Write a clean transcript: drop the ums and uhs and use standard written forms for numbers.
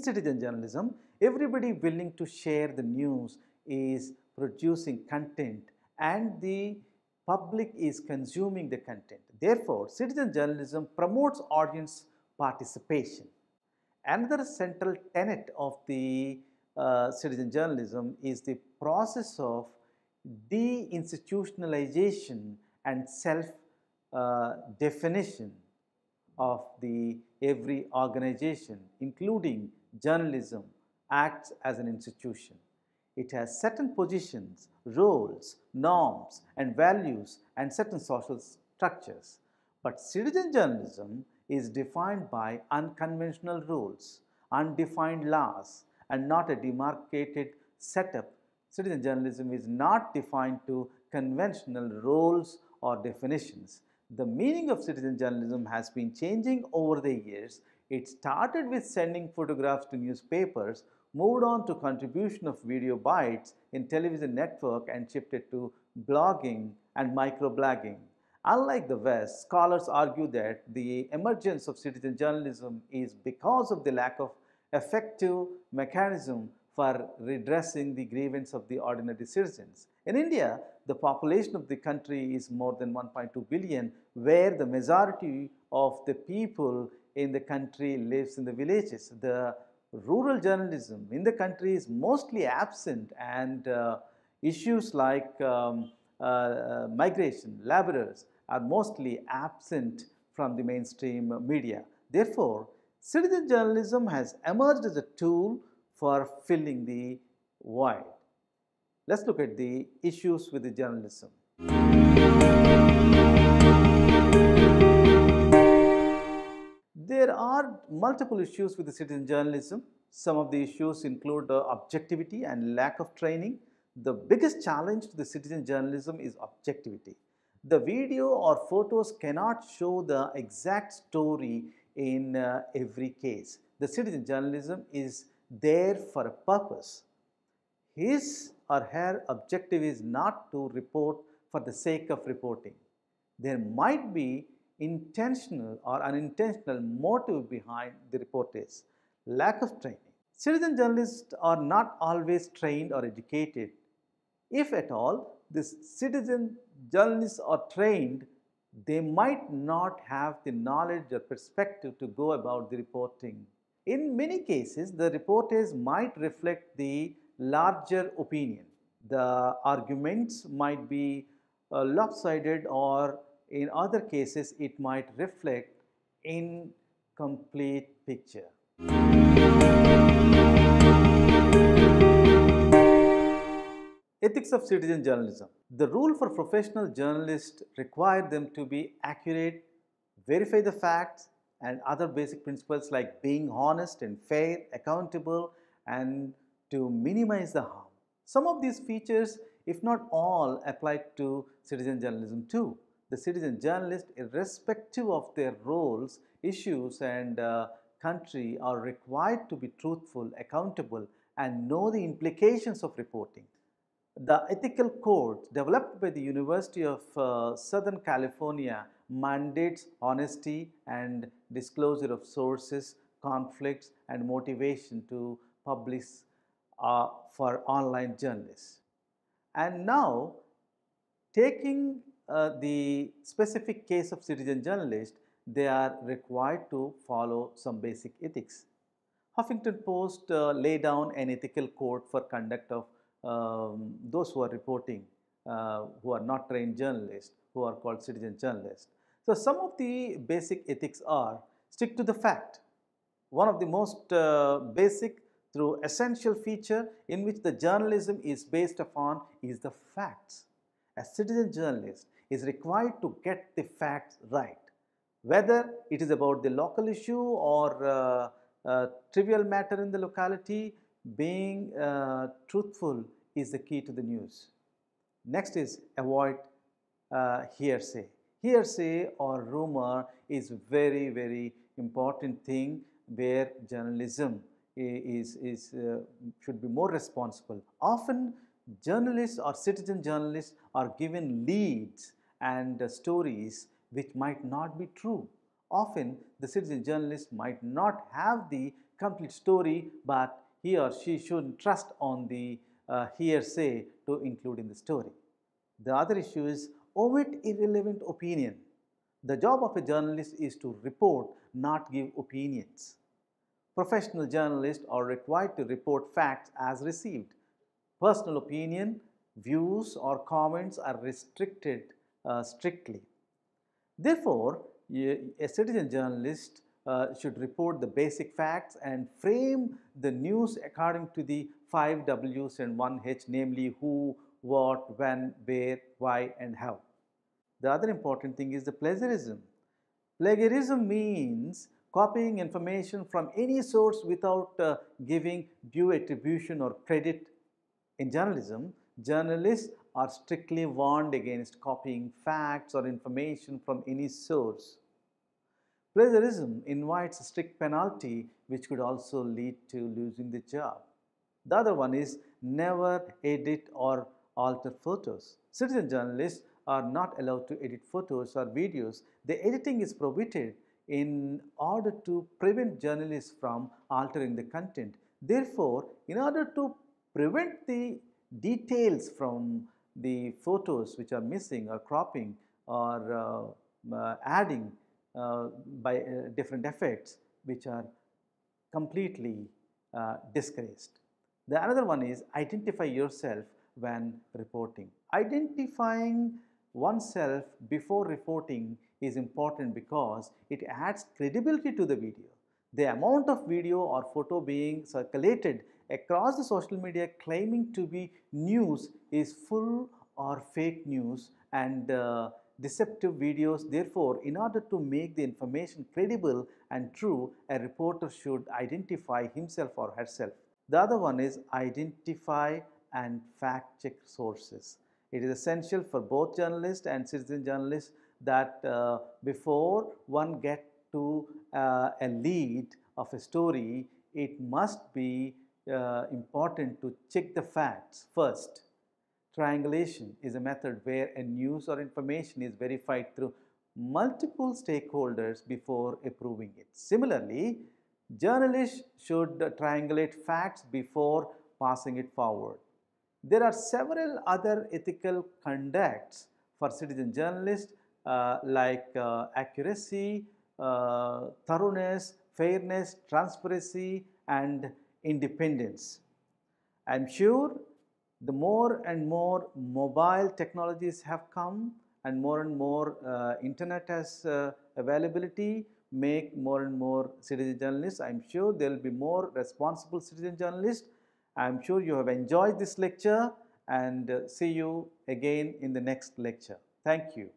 citizen journalism, everybody willing to share the news is producing content and the public is consuming the content. Therefore, citizen journalism promotes audience participation. Another central tenet of the citizen journalism is the process of deinstitutionalization and self definition of the every organization, including journalism, acts as an institution. It has certain positions, roles, norms, and values, and certain social structures. But citizen journalism is defined by unconventional rules, undefined laws, and not a demarcated setup. Citizen journalism is not defined to conventional roles or definitions. The meaning of citizen journalism has been changing over the years. It started with sending photographs to newspapers, moved on to contribution of video bites in television network, and shifted to blogging and microblogging. Unlike the West, scholars argue that the emergence of citizen journalism is because of the lack of effective mechanism for redressing the grievance of the ordinary citizens. In India, the population of the country is more than 1.2 billion, where the majority of the people in the country lives in the villages. The rural journalism in the country is mostly absent, and issues like migration, laborers are mostly absent from the mainstream media. Therefore, citizen journalism has emerged as a tool for filling the void. Let's look at the issues with the journalism. There are multiple issues with the citizen journalism. Some of the issues include objectivity and lack of training. The biggest challenge to the citizen journalism is objectivity. The video or photos cannot show the exact story in every case. The citizen journalism is there for a purpose. His or her objective is not to report for the sake of reporting. There might be intentional or unintentional motive behind the reportage. Lack of training. Citizen journalists are not always trained or educated. If at all, the citizen journalists are trained, they might not have the knowledge or perspective to go about the reporting. In many cases, the reportage might reflect the larger opinion. The arguments might be lopsided, or in other cases, it might reflect incomplete picture. Ethics of citizen journalism. The rule for professional journalists require them to be accurate, verify the facts, and other basic principles like being honest and fair, accountable, and to minimize the harm. Some of these features, if not all, apply to citizen journalism too. The citizen journalists, irrespective of their roles, issues, and country, are required to be truthful, accountable, and know the implications of reporting. The ethical code developed by the University of Southern California mandates honesty and disclosure of sources, conflicts, and motivation to publish for online journalists. And now, taking the specific case of citizen journalists, they are required to follow some basic ethics. Huffington Post lay down an ethical code for conduct of those who are reporting, who are not trained journalists, who are called citizen journalists. So some of the basic ethics are: stick to the fact. One of the most basic through essential feature in which the journalism is based upon is the facts. A citizen journalist is required to get the facts right, whether it is about the local issue or trivial matter in the locality. Being truthful is the key to the news. Next is avoid hearsay. Hearsay or rumor is very, very important thing where journalism should be more responsible. Often journalists or citizen journalists are given leads and stories which might not be true. Often the citizen journalist might not have the complete story, but he or she shouldn't trust on the hearsay to include in the story. The other issue is omit irrelevant opinion. The job of a journalist is to report, not give opinions. Professional journalists are required to report facts as received. Personal opinion, views, or comments are restricted strictly. Therefore, a citizen journalist should report the basic facts and frame the news according to the 5 W's and 1 H, namely who, what, when, where, why, and how. The other important thing is the plagiarism. Plagiarism means copying information from any source without giving due attribution or credit. In journalism, journalists are strictly warned against copying facts or information from any source. Plagiarism invites a strict penalty which could also lead to losing the job. The other one is never edit or alter photos. Citizen journalists are not allowed to edit photos or videos. The editing is prohibited in order to prevent journalists from altering the content. Therefore, in order to prevent the details from the photos which are missing or cropping or adding by different effects which are completely discouraged. The another one is identify yourself when reporting. Identifying oneself before reporting is important because it adds credibility to the video. The amount of video or photo being circulated across the social media claiming to be news is full or fake news and deceptive videos. Therefore, in order to make the information credible and true, a reporter should identify himself or herself. The other one is identify and fact check sources. It is essential for both journalists and citizen journalists that before one gets to a lead of a story, it must be important to check the facts first. Triangulation is a method where a news or information is verified through multiple stakeholders before approving it. Similarly, journalists should triangulate facts before passing it forward. There are several other ethical conducts for citizen journalists like accuracy, thoroughness, fairness, transparency, and independence. I am sure the more and more mobile technologies have come and more internet has availability, make more and more citizen journalists. I am sure there will be more responsible citizen journalists. I am sure you have enjoyed this lecture and see you again in the next lecture. Thank you.